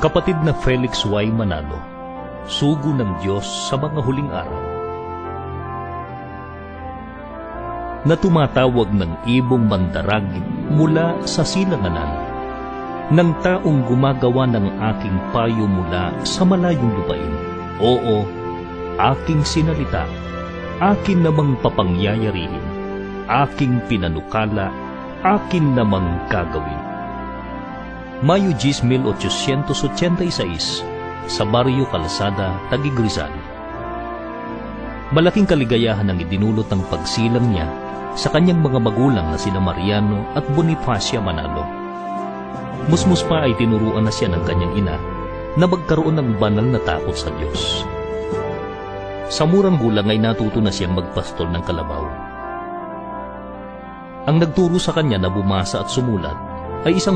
Kapatid na Felix Y. Manalo, sugo ng Diyos sa mga huling araw, na tumatawag ng ibong mandaragit mula sa silanganan, ng taong gumagawa ng aking payo mula sa malayong lupain. Oo, aking sinalita, akin namang papangyayarihin, aking pinanukala, akin namang gagawin. Mayo 10, 1886, sa Barrio Calzada, Taguig, Rizal. Malaking kaligayahan ang idinulot ng pagsilang niya sa kanyang mga magulang na sina Mariano at Bonifacia Manalo. Musmus pa ay tinuruan na siya ng kanyang ina na magkaroon ng banal na takot sa Diyos. Sa murang gulang ay natuto na siyang magpastol ng kalabaw. Ang nagturo sa kanya na bumasa at sumulat ay isang